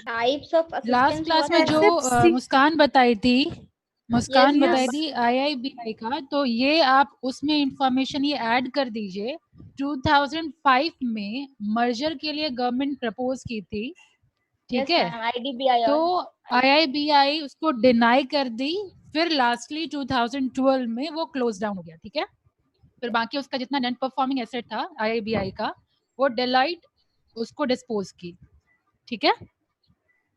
Types of last assistance class में जो मुस्कान बताई थी IIBI का, तो ये आप उसमें इंफॉर्मेशन ये ऐड कर दीजिए। 2005 में मर्जर के लिए गवर्नमेंट प्रपोज की थी, ठीक है, IDBI तो और IIBI उसको डिनाई कर दी, फिर लास्टली 2012 में वो क्लोज डाउन हो गया, ठीक है। फिर बाकी उसका जितना नॉन परफॉर्मिंग एसेट था IIBI का, वो डेलाइट उसको डिस्पोज की, ठीक है।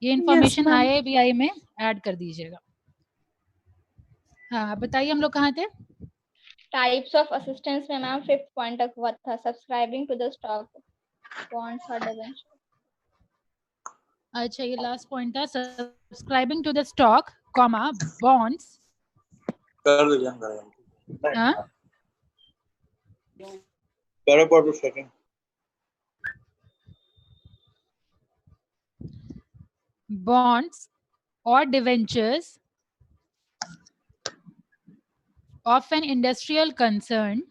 ये इंफॉर्मेशन IIBI में ऐड कर दीजिएगा। हाँ बताइए, हम लोग कहाँ थे? टाइप्स ऑफ असिस्टेंस में मैम 5th पॉइंट तक हुआ था, subscribing to the stock, bonds और डिबेंचर। अच्छा, ये लास्ट पॉइंट था, subscribing to the stock comma bonds. कर दीजिए। हाँ, second bonds or debentures of an industrial concern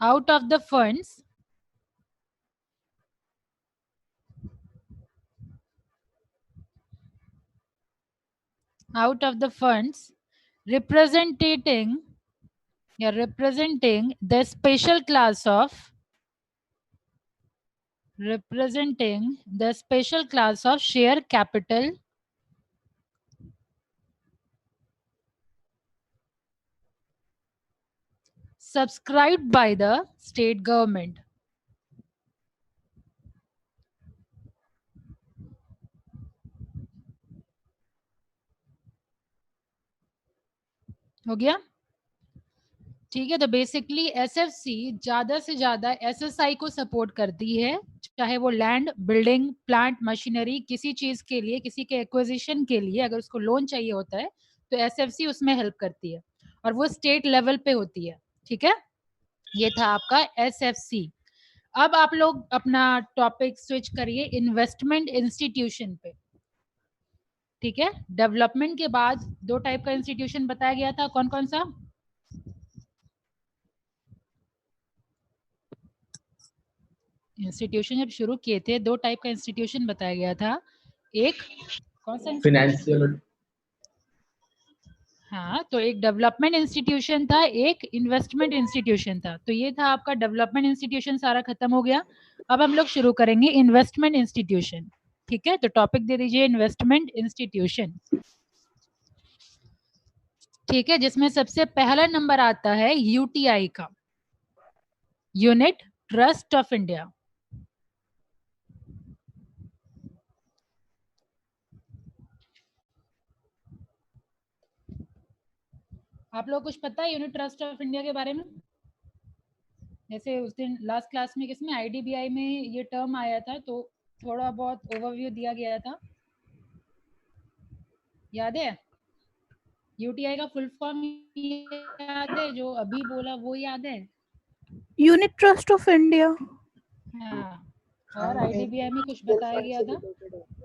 out of the funds representing the special class of share capital subscribed by the state government. हो गया, ठीक है। तो basically SFC ज्यादा से ज्यादा एसएसआई को सपोर्ट करती है, चाहे वो लैंड, बिल्डिंग, प्लांट, मशीनरी, किसी चीज के लिए, किसी के एक्विजिशन के लिए अगर उसको लोन चाहिए होता है तो एसएफसी उसमें हेल्प करती है, और वो स्टेट लेवल पे होती है, ठीक है। ये था आपका एसएफसी। अब आप लोग अपना टॉपिक स्विच करिए इन्वेस्टमेंट इंस्टीट्यूशन पे, ठीक है। डेवलपमेंट के बाद दो टाइप का इंस्टीट्यूशन बताया गया था, कौन कौन सा? इंस्टीट्यूशन जब शुरू किए थे, दो टाइप का इंस्टीट्यूशन बताया गया था। एक कौन सा? फिनेंशियल। हाँ, तो एक डेवलपमेंट इंस्टीट्यूशन था, एक इन्वेस्टमेंट इंस्टीट्यूशन था। तो ये था आपका डेवलपमेंट इंस्टीट्यूशन, सारा खत्म हो गया। अब हम लोग शुरू करेंगे इन्वेस्टमेंट इंस्टीट्यूशन, ठीक है। तो टॉपिक दे दीजिए इन्वेस्टमेंट इंस्टीट्यूशन, ठीक है, जिसमें सबसे पहला नंबर आता है यूटीआई का, यूनिट ट्रस्ट ऑफ इंडिया। आप लोग कुछ पता है यूनिट ट्रस्ट ऑफ इंडिया के बारे में? जैसे उस दिन लास्ट क्लास में किसमें आईडीबीआई में ये टर्म आया था, तो थोड़ा बहुत ओवरव्यू दिया गया था, याद है? यूटीआई का फुल फॉर्म याद है? जो अभी बोला वो याद है? Unit trust of India. हाँ, और आईडीबीआई में कुछ बताया गया था?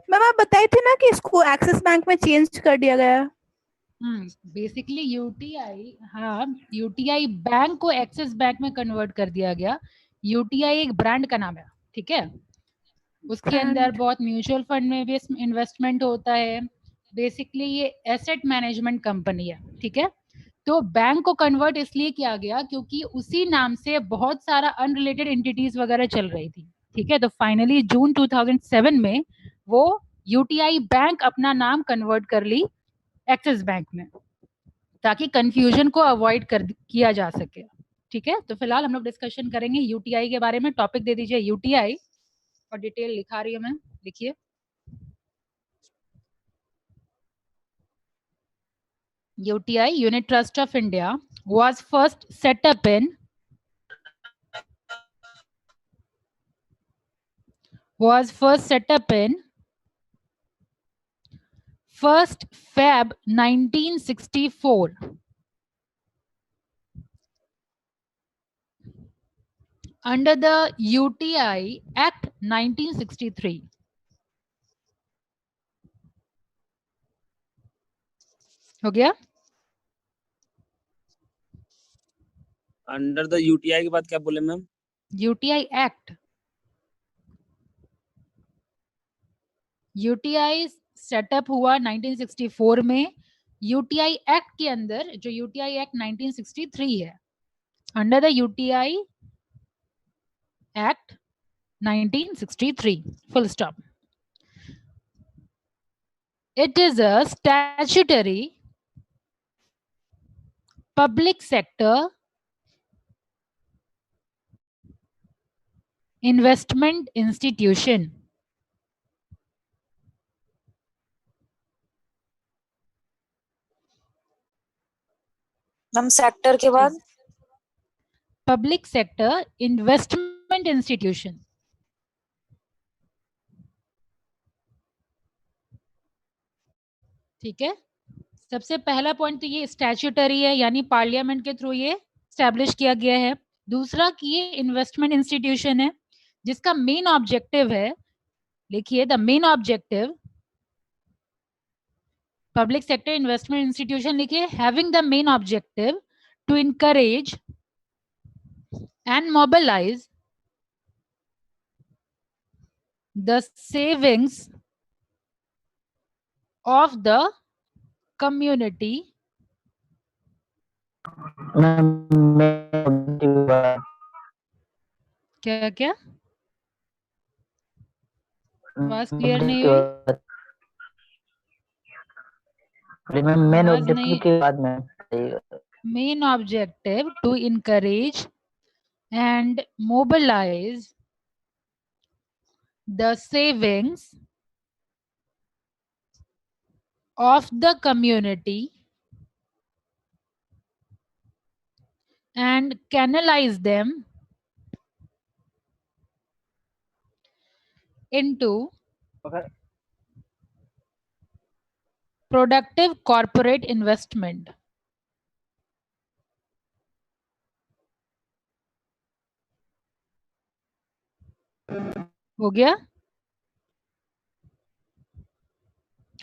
मैम आप बताए थे ना कि इसको एक्सिस बैंक में चेंज कर दिया गया है। बेसिकली यूटीआई, हाँ, यूटीआई बैंक को एक्सिस बैंक में कन्वर्ट कर दिया गया। यूटीआई एक ब्रांड का नाम है, ठीक है। उसके अंदर बहुत म्यूचुअल फंड में भी इन्वेस्टमेंट होता है। बेसिकली ये एसेट मैनेजमेंट कंपनी है, ठीक है। तो बैंक को कन्वर्ट इसलिए किया गया क्योंकि उसी नाम से बहुत सारा अनरिलेटेड एंटिटीज वगैरह चल रही थी, ठीक है। तो फाइनली जून 2007 में वो यूटीआई बैंक अपना नाम कन्वर्ट कर ली एक्सिस बैंक में, ताकि कंफ्यूजन को अवॉइड किया जा सके, ठीक है। तो फिलहाल हम लोग डिस्कशन करेंगे यूटीआई के बारे में। टॉपिक दे दीजिए यूटीआई, और डिटेल लिखा रही हूँ मैं, लिखिए। UTI, Unit Trust of India, was first set up in 1st Feb 1964 under the UTI Act 1963. हो गया? अंडर द यूटीआई के बाद क्या बोले ma'am? UTI act, UTI setup हुआ 1964 में। यूटीआई एक्ट के अंदर जो यूटीआई एक्ट 1963 है, under the UTI act 1963, full stop. It is a statutory public sector investment institution. Ma'am sector के बाद Public sector investment institution. ठीक है, सबसे पहला पॉइंट तो ये स्टैट्यूटरी है, यानी पार्लियामेंट के थ्रू ये स्टैब्लिश किया गया है। दूसरा कि ये इन्वेस्टमेंट इंस्टीट्यूशन है जिसका मेन ऑब्जेक्टिव है, लिखिए the main objective, public sector investment institution लिखिए, having the main objective to encourage and mobilize the savings of the community क्या क्या आवाज क्लियर नहीं हुई, मेन आवाज ऑब्जेक्टिव नहीं, के बाद में main objective to encourage and mobilize the savings of the community and canalize them into productive corporate investment. हो गया,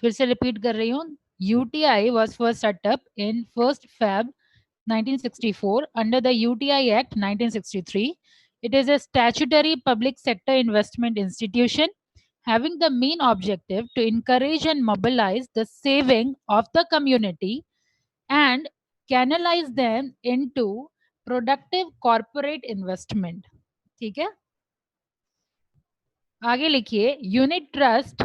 फिर से रिपीट कर रही हूँ। UTI was first set up in 1st Feb 1964 under the UTI Act 1963. It is a statutory public sector investment institution having the main objective to encourage and mobilize the saving of the community and canalize them into productive corporate investment. ठीक है, आगे लिखिए, unit trust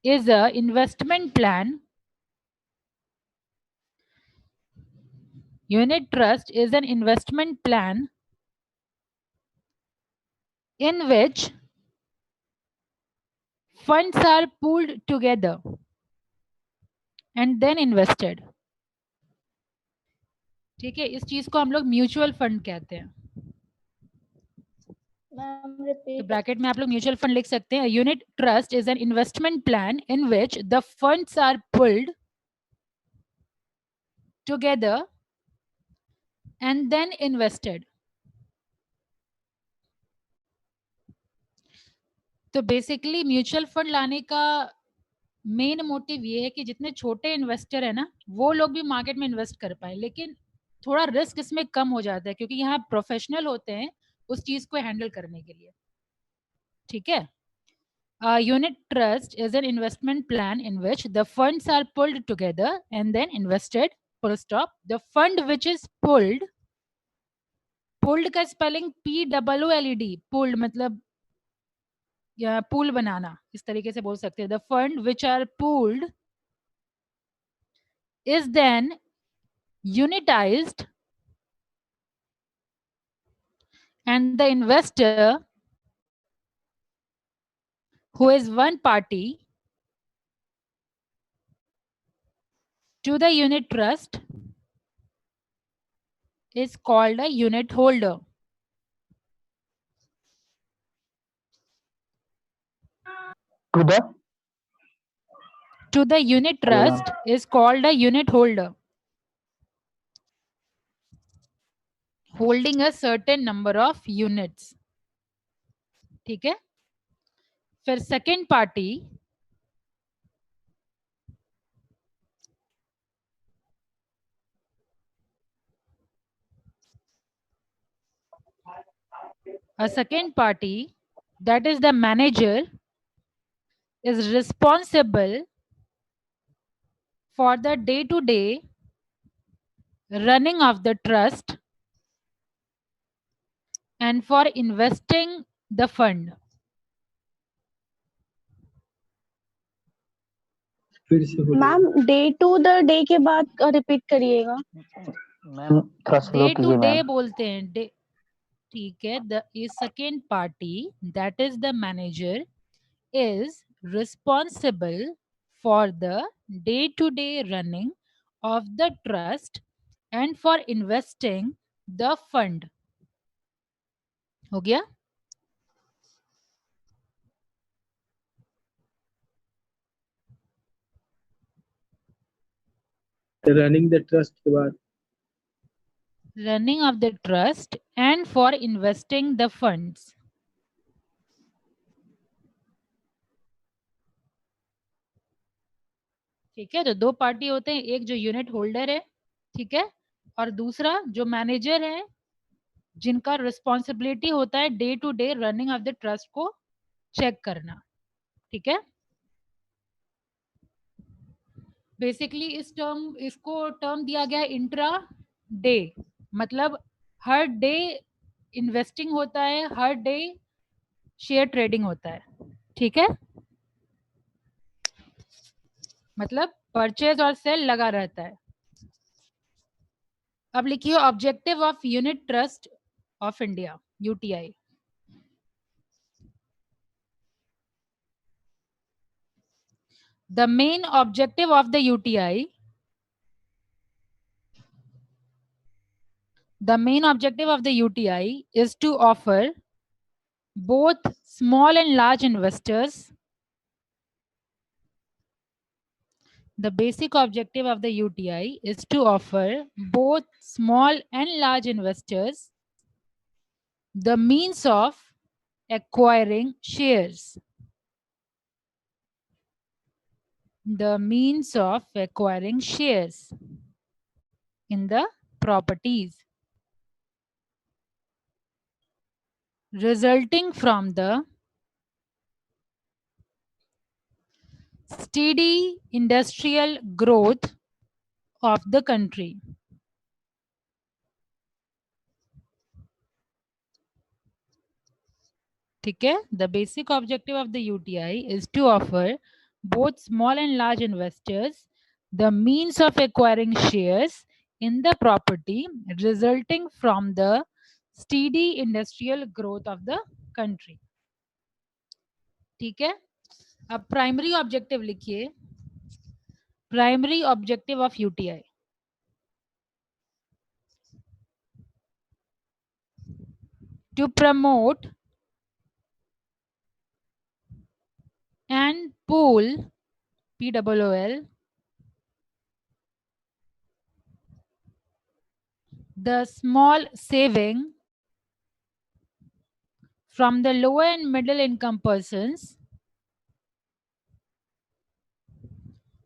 is a investment plan. Unit trust is an investment plan in which funds are pooled together and then invested. ठीक है, इस चीज को हम लोग म्यूचुअल फंड कहते हैं। Ma'am, तो repeat. ब्रैकेट में आप लोग म्यूचुअल फंड लिख सकते हैं। Unit trust is an investment plan in which the funds are pulled together and then invested. तो बेसिकली म्यूचुअल फंड लाने का मेन मोटिव ये है कि जितने छोटे इन्वेस्टर है ना, वो लोग भी मार्केट में इन्वेस्ट कर पाए, लेकिन थोड़ा रिस्क इसमें कम हो जाता है क्योंकि यहाँ प्रोफेशनल होते हैं उस चीज को हैंडल करने के लिए। ठीक है, unit trust is an investment plan in which the funds are pulled together and then invested, full stop. The fund which is pulled का स्पेलिंग POOLED, pulled मतलब या पूल बनाना, इस तरीके से बोल सकते हैं। The fund which are pooled is then unitized and the investor, who is one party to the unit trust, is called a unit holder. To the unit trust is called a unit holder, holding a certain number of units. ठीक है, फिर second party A second party, that is the manager, is responsible for the day-to-day running of the trust and for investing the fund. Ma'am day to the day के बाद repeat करिएगा. Ma'am थोड़ा slow Day कीजिए to day ma'am. बोलते हैं. ठीक है. The second party, that is the manager, is responsible for the day-to-day running of the trust and for investing the fund. हो गया? रनिंग द ट्रस्ट के बाद Running of the trust and for investing the funds. ठीक है. तो दो party होते हैं, एक जो यूनिट होल्डर है, ठीक है, और दूसरा जो मैनेजर है, जिनका रिस्पॉन्सिबिलिटी होता है day to day running of the trust को चेक करना. ठीक है. बेसिकली इसको टर्म दिया गया इंट्रा डे, मतलब हर डे इन्वेस्टिंग होता है, हर डे शेयर ट्रेडिंग होता है. ठीक है. मतलब परचेज और सेल लगा रहता है. अब लिखिए objective of unit trust of India, UTI. The main objective of the UTI is to offer both small and large investors. The basic objective of the UTI is to offer both small and large investors the means of acquiring shares. The means of acquiring shares in the properties resulting from the steady industrial growth of the country. ठीक है. The basic objective of the UTI is to offer both small and large investors the means of acquiring shares in the property resulting from the steady industrial growth of the country. ठीक है. अब primary objective लिखिए. Primary objective of UTI, to promote and pool, POOL, the small saving from the lower and middle income persons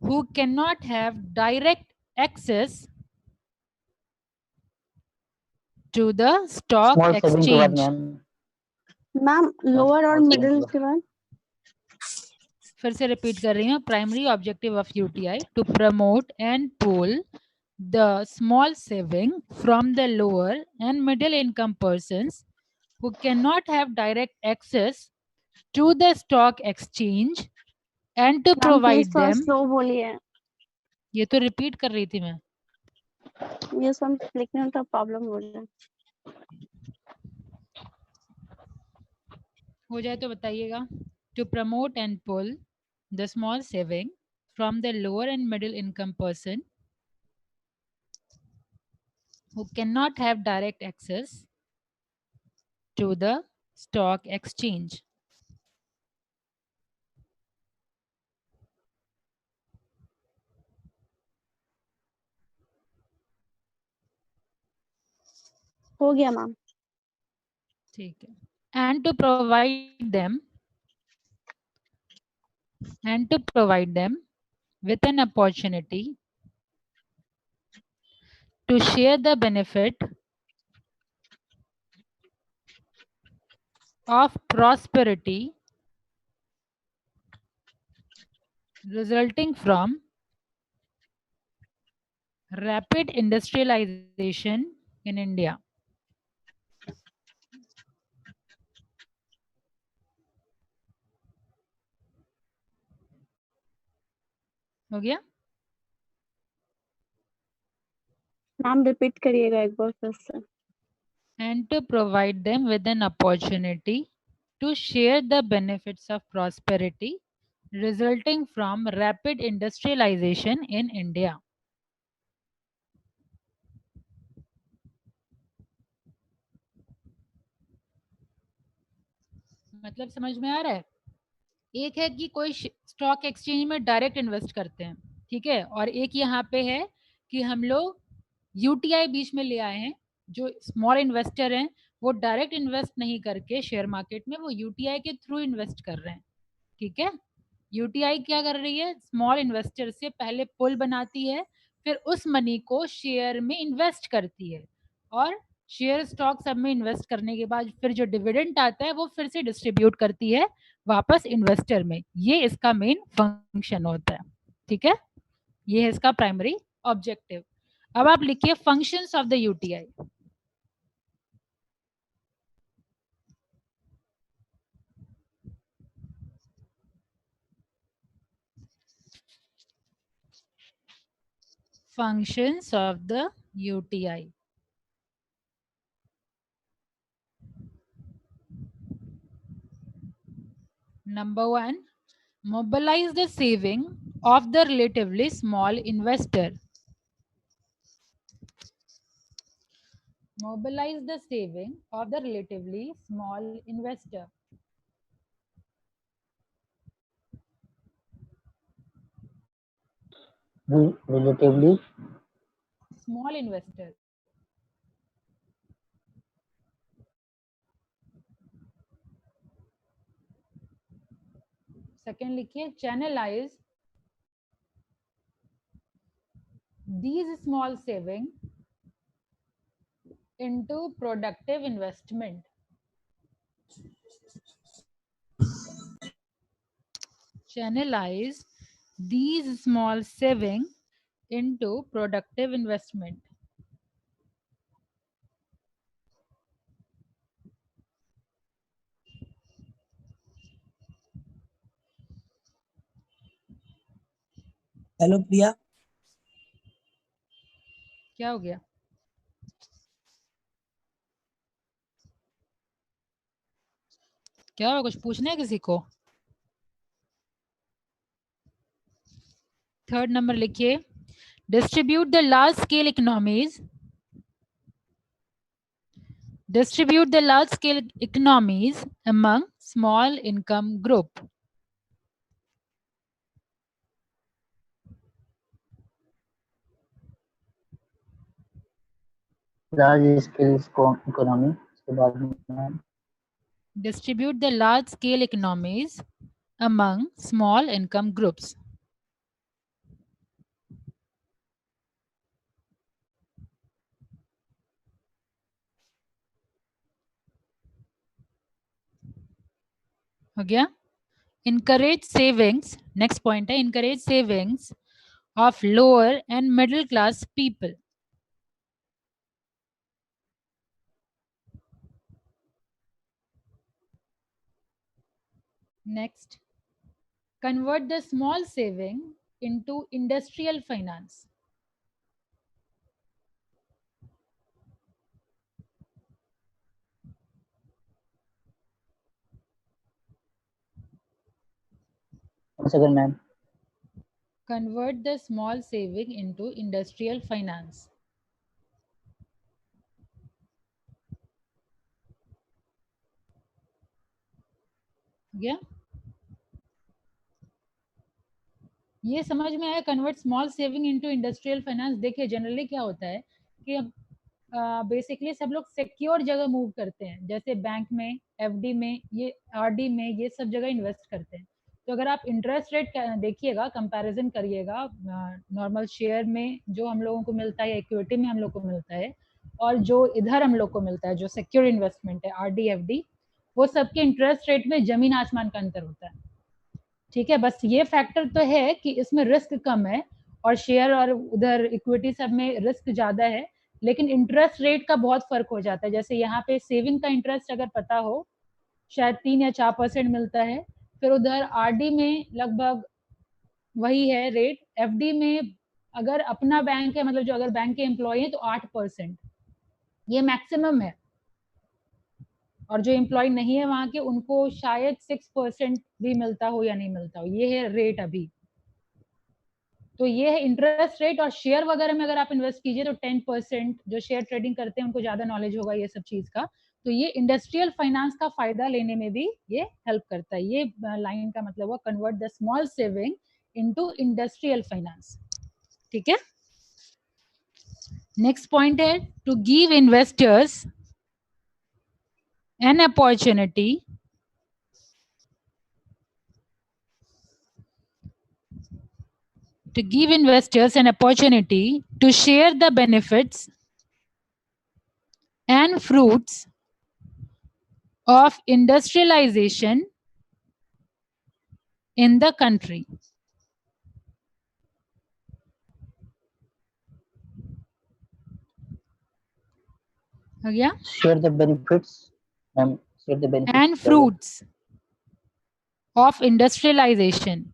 who cannot have direct access to the stock small saving के बाद exchange. Ma'am. Ma'am lower और small middle saving के बाद. फिर से repeat कर रही हूँ. Primary objective of UTI to promote and pool the small saving from the lower and middle income persons who cannot have direct access to the stock exchange and to ma'am provide please थोड़ा them. Slow बोलिए. ये तो repeat कर रही थी मैं. ये सब लिखने में तो प्रॉब्लम हो रहा है. हो जाए तो बताइएगा. To promote and pull the small saving from the lower and middle income person who cannot have direct access to the stock exchange. हो गया मैम. ठीक है. And to provide them with an opportunity to share the benefit of prosperity resulting from rapid industrialization in India. हो गया? Ma'am repeat करिएगा एक बार फिर से. And to provide them with an opportunity to share the benefits of prosperity resulting from rapid industrialization in India. मतलब समझ में आ रहा है? एक है कि कोई स्टॉक एक्सचेंज में डायरेक्ट इन्वेस्ट करते हैं, ठीक है, और एक यहाँ पे है कि हम लोग यूटीआई बीच में ले आए हैं. जो स्मॉल इन्वेस्टर हैं वो डायरेक्ट इन्वेस्ट नहीं करके शेयर मार्केट में, वो यूटीआई के थ्रू इन्वेस्ट कर रहे हैं. ठीक है, यूटीआई क्या कर रही है, स्मॉल इन्वेस्टर से पहले पुल बनाती है, फिर उस मनी को शेयर में इन्वेस्ट करती है, और शेयर स्टॉक सब में इन्वेस्ट करने के बाद फिर जो डिविडेंड आता है वो फिर से डिस्ट्रीब्यूट करती है वापस इन्वेस्टर में. ये इसका मेन फंक्शन होता है. ठीक है, ये है इसका प्राइमरी ऑब्जेक्टिव. अब आप लिखिए functions of the UTI. Functions of the UTI. Number 1, mobilize the saving of the relatively small investor. Mobilize the saving of the relatively small investor. Relatively Small investor. Second लिखिए channelize these small saving into productive investment. Channelize these small saving into productive investment. Hello Priya, क्या हो गया? क्या हो, कुछ पूछना है किसी को? थर्ड नंबर लिखिए distribute the large scale economies. Distribute the large scale economies among small income group. large scale economy. उसके बाद में Distribute the large scale economies among small income groups. हो गया? Encourage savings. Next point है encourage savings of lower and middle class people. Next, convert the small saving into industrial finance. once again ma'am. Convert the small saving into industrial finance. गया? ये समझ में आया convert small saving into industrial finance. देखिए generally क्या होता है कि बेसिकली सब लोग सिक्योर जगह मूव करते हैं, जैसे बैंक में, एफडी में, ये आरडी में, ये सब जगह इन्वेस्ट करते हैं. तो अगर आप इंटरेस्ट रेट देखिएगा, कंपैरिजन करिएगा नॉर्मल शेयर में जो हम लोगों को मिलता है, इक्विटी में हम लोग को मिलता है, और जो इधर हम लोग को मिलता है जो सिक्योर इन्वेस्टमेंट है आरडी एफडी, वो सबके इंटरेस्ट रेट में जमीन आसमान का अंतर होता है। ठीक है, बस ये फैक्टर तो है कि इसमें रिस्क कम है और शेयर और उधर इक्विटी सब में रिस्क ज्यादा है, लेकिन इंटरेस्ट रेट का बहुत फर्क हो जाता है। जैसे यहाँ पे सेविंग का इंटरेस्ट अगर पता हो शायद 3 या 4% मिलता है, फिर उधर आरडी में लगभग वही है रेट, एफडी में अगर अपना बैंक है, मतलब जो अगर बैंक के एम्प्लॉय है तो 8%, ये मैक्सिमम है। और जो एम्प्लॉय नहीं है वहां के, उनको शायद 6% भी मिलता हो या नहीं मिलता हो, ये है रेट अभी। तो ये है इंटरेस्ट रेट। और शेयर वगैरह में अगर आप इन्वेस्ट कीजिए तो 10%, जो शेयर ट्रेडिंग करते हैं उनको ज्यादा नॉलेज होगा ये सब चीज का। तो ये इंडस्ट्रियल फाइनेंस का फायदा लेने में भी ये हेल्प करता है। ये लाइन का मतलब हुआ convert the small saving into industrial finance. ठीक है, नेक्स्ट पॉइंट है to give investors an opportunity to share the benefits and fruits of industrialization in the country. हो गया? Share the benefits. Share the benefits. And fruits of industrialization.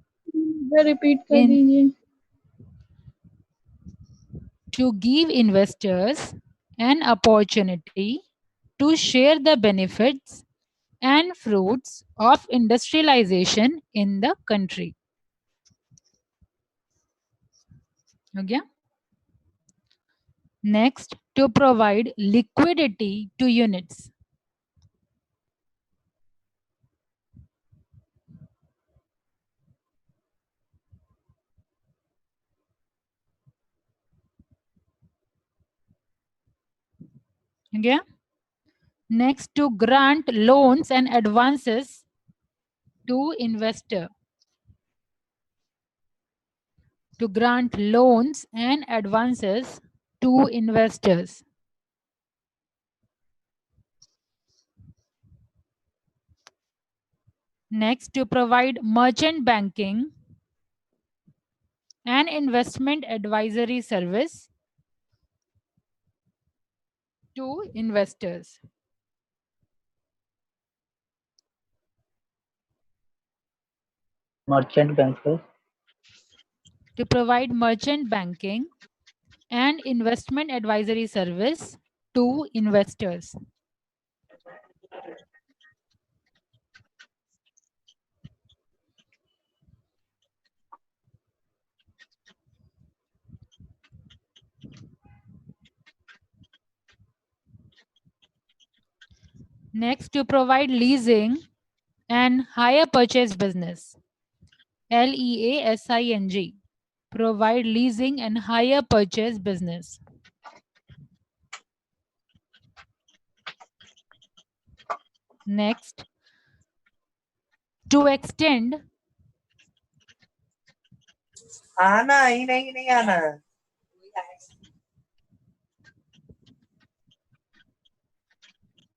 Repeat कर दीजिए। To give investors an opportunity to share the benefits and fruits of industrialization in the country. हो गया? Next, to provide liquidity to units. हो गया? Next, to grant loans and advances to investor. To grant loans and advances to investors. Next, to provide merchant banking and investment advisory service to investors. Merchant bankers. To provide merchant banking and investment advisory service to investors. Next, to provide leasing and hire purchase business. LEASING. Provide leasing and hire purchase business. Next, to extend आना ही नहीं आना।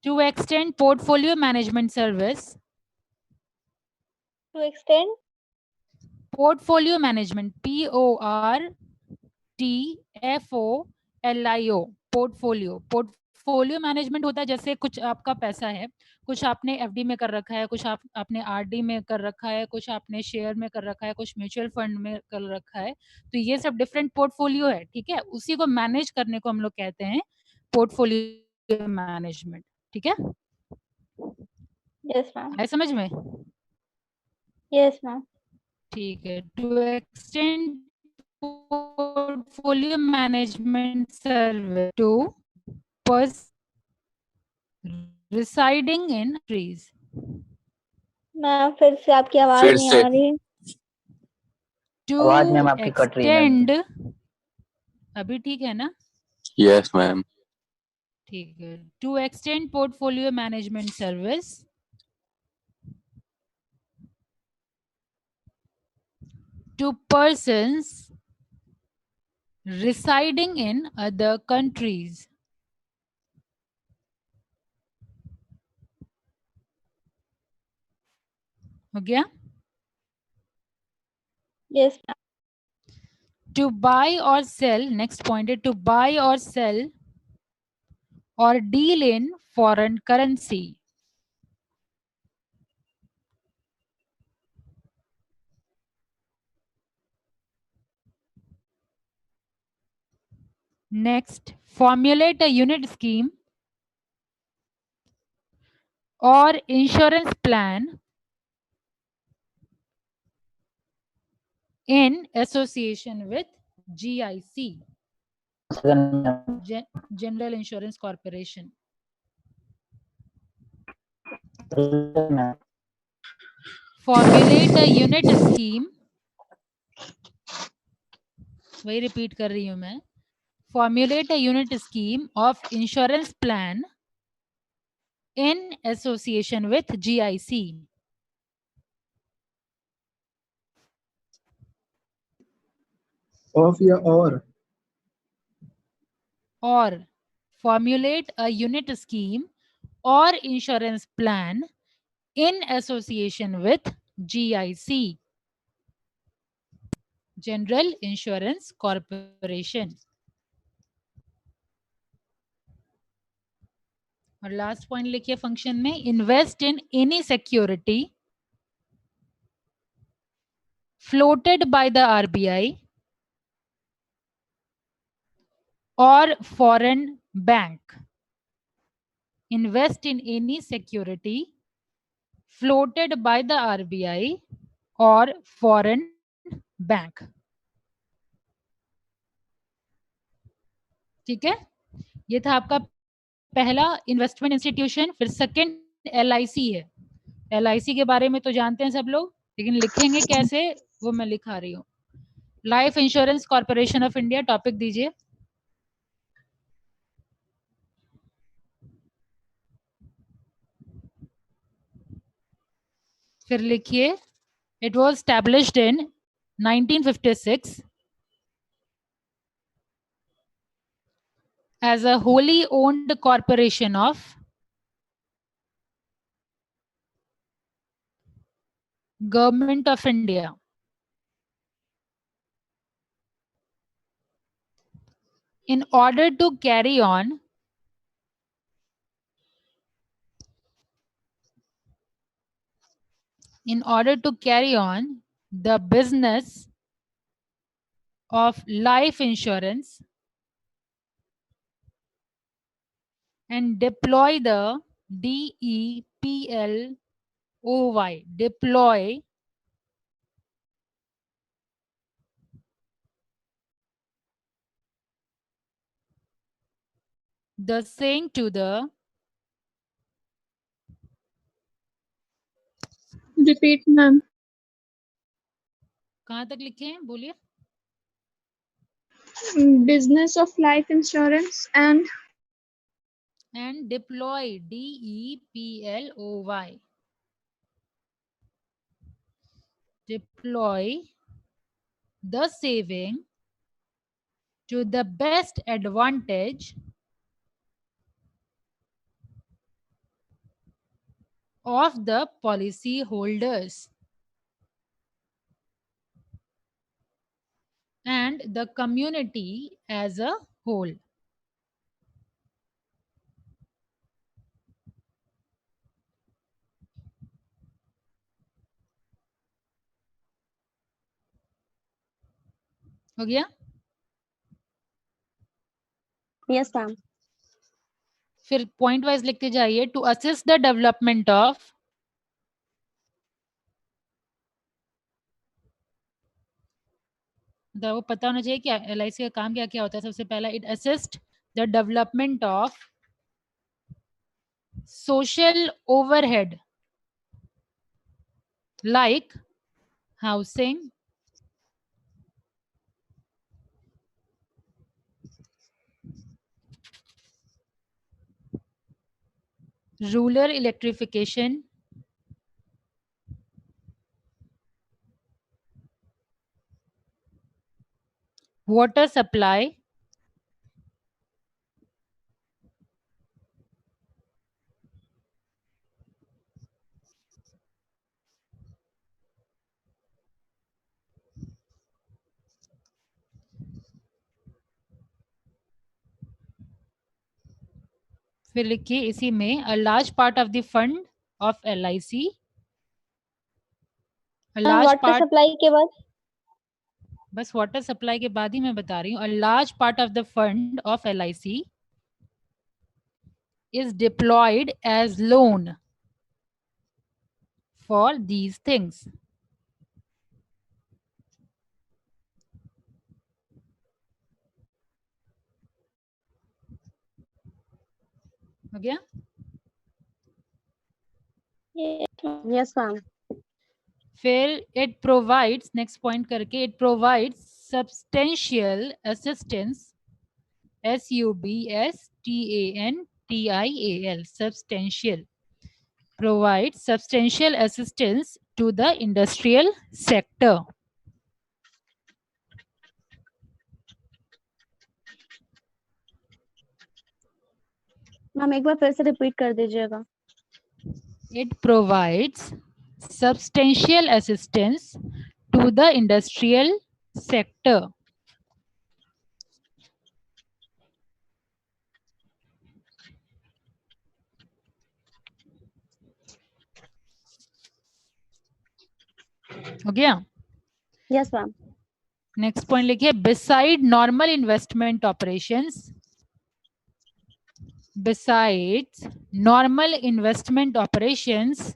to extend portfolio management service. To extend Portfolio management, PORTFOLIO, portfolio. Portfolio management होता है जैसे कुछ आपका पैसा है, कुछ आपने एफडी में कर रखा है, कुछ आपने आरडी में कर रखा है, कुछ आपने शेयर में कर रखा है, कुछ म्यूचुअल फंड में कर रखा है। तो ये सब डिफरेंट पोर्टफोलियो है। ठीक है, उसी को मैनेज करने को हम लोग कहते हैं पोर्टफोलियो मैनेजमेंट। ठीक है, yes ma'am. है समझ में? Yes ma'am. ठीक है, to extend portfolio management service to residing in trees. Ma'am फिर से आपकी आवाज फिर नहीं से। आ रही। टू आवाज मैम आपकी कट रही है मैम। एक्सटेंड, अभी ठीक है ना? Yes ma'am. ठीक है, to extend portfolio management service to persons residing in other countries. हो गया? Yes, ma'am. To buy or sell, next point is to buy or sell or deal in foreign currency. Next, formulate a unit scheme or insurance plan in association with GIC, second ma'am. General Insurance Corporation. Ma'am. Formulate a unit scheme, वही repeat कर रही हूँ मैं. Formulate a unit scheme of insurance plan in association with GIC. Of या Or formulate a unit scheme or insurance plan in association with GIC, General Insurance Corporation. और last point लिखिए function में, invest in any security floated by the RBI or foreign bank. Invest in any security floated by the RBI or foreign bank. ठीक है, ये था आपका पहला investment institution. फिर सेकंड LIC है. LIC के बारे में तो जानते हैं सब लोग, लेकिन लिखेंगे कैसे वो मैं लिखा रही हूँ. Life insurance corporation of India, topic दीजिए. फिर लिखिए, it was established in 1956 as a wholly owned corporation of Government of India. In order to carry on the business of life insurance and deploy the DEPLOY, deploy the saying to the Repeat, ma'am. कहाँ तक लिखे हैं बोलिए. Business of life insurance and deploy DEPLOY, deploy the saving to the best advantage of the policy holders and the community as a whole. हो गया. yes, ma'am. फिर point wise लिखते जाइए. To assist the development of वो पता होना चाहिए क्या LIC का काम क्या क्या होता है. सबसे पहला, it assist the development of social overhead like housing, rural electrification, water supply, फिर लिखिए इसी में a large part of the fund of LIC, a large water part, supply के बाद बस वाटर सप्लाई के बाद ही मैं बता रही हूँ, a large part of the fund of LIC is deployed as loan for these things. हो गया? Yes, ma'am. फिर it provides, next point करके, it provides substantial assistance, SUBSTANTIAL, substantial, provides substantial assistance to the industrial sector. Ma'am एक बार फिर से repeat कर दीजिएगा. It provides substantial assistance to the industrial sector. हो गया? Yes, ma'am. नेक्स्ट पॉइंट लिखिए beside normal investment operations, besides normal investment operations,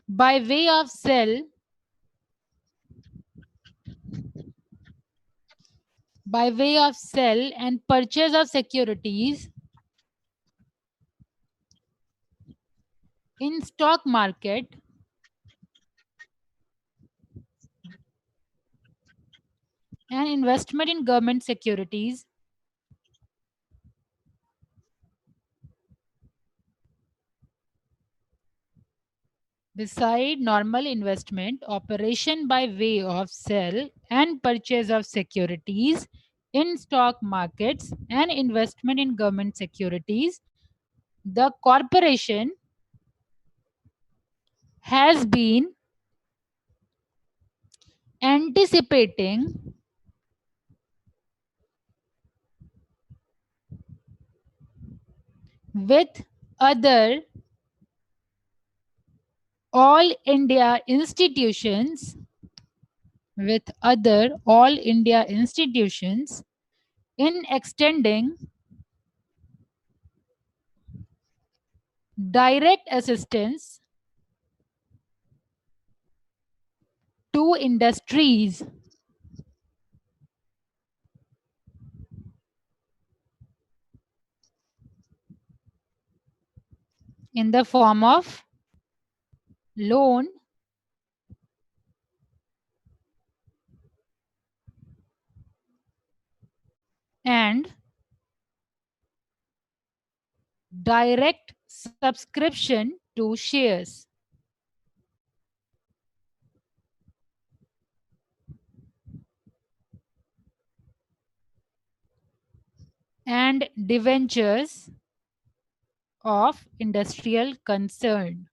by way of sell, by way of sell and purchase of securities in stock market and investment in government securities beside normal investment operation by way of sell and purchase of securities in stock markets and investment in government securities, the corporation has been anticipating with other all India institutions, with other all India institutions in extending direct assistance to industries in the form of loan and direct subscription to shares. And debentures of industrial concern.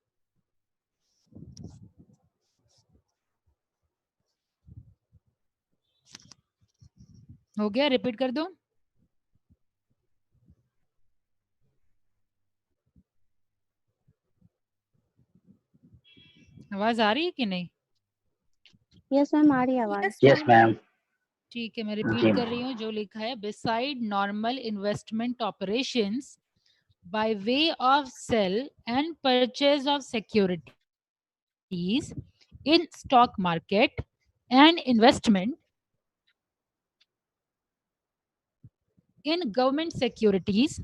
हो गया? Repeat कर दूं? आवाज आ रही है कि नहीं? Yes, ma'am. आ रही है आवाज. Yes, ma'am. ठीक है, मैं जी, रिपीट कर रही हूँ जो लिखा है beside normal investment operations by way of sell and purchase of securities in stock market and investment in government securities,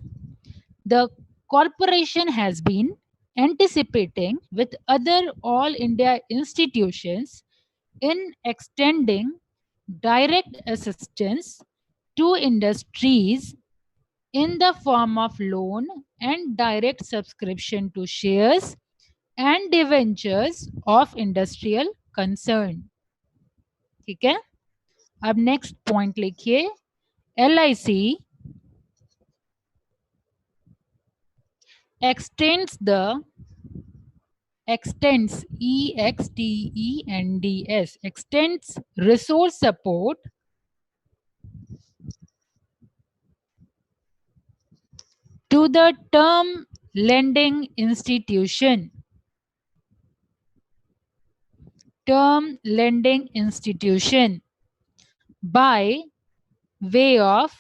the corporation has been anticipating with other all India institutions in extending direct assistance to industries in the form of loan and direct subscription to shares and debentures of industrial concern. ठीक है? अब next point लिखिए LIC extends EXTENDS extends resource support to the term lending institution. Term lending institution by way of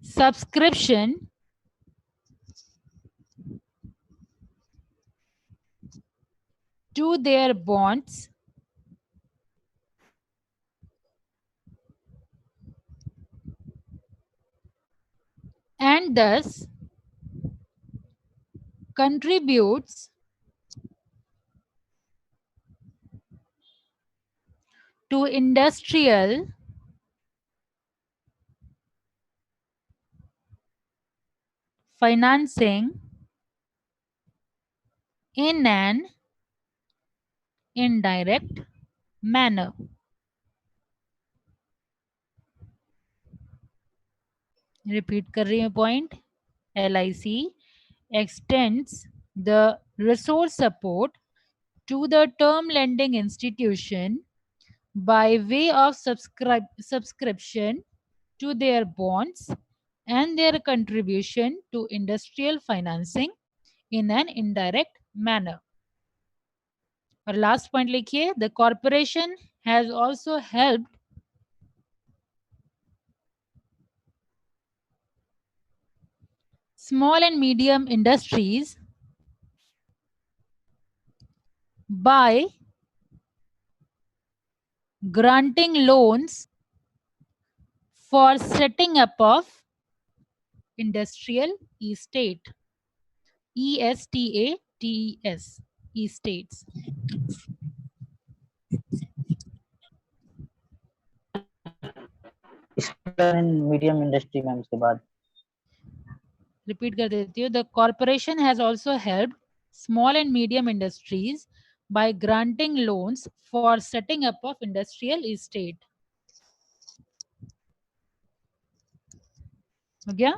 subscription to their bonds and thus contributes to industrial financing in an indirect manner. Repeat कर रही हूँ point. LIC extends the resource support to the term lending institution by way of subscription to their bonds and their contribution to industrial financing in an indirect manner. और last point लिखिए, the corporation has also helped small and medium industries by granting loans for setting up of industrial estate. ESTATES, estates. in medium industry ma'am इसके बाद Repeat कर देती हूँ. The corporation has also helped small and medium industries by granting loans for setting up of industrial estate. हो गया?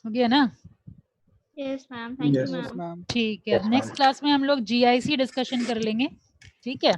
हो गया ना? Yes, ma'am. Thank you, Yes. ma'am. ठीक है. Yes, ma'am. नेक्स्ट क्लास में हम लोग GIC डिस्कशन कर लेंगे. ठीक है.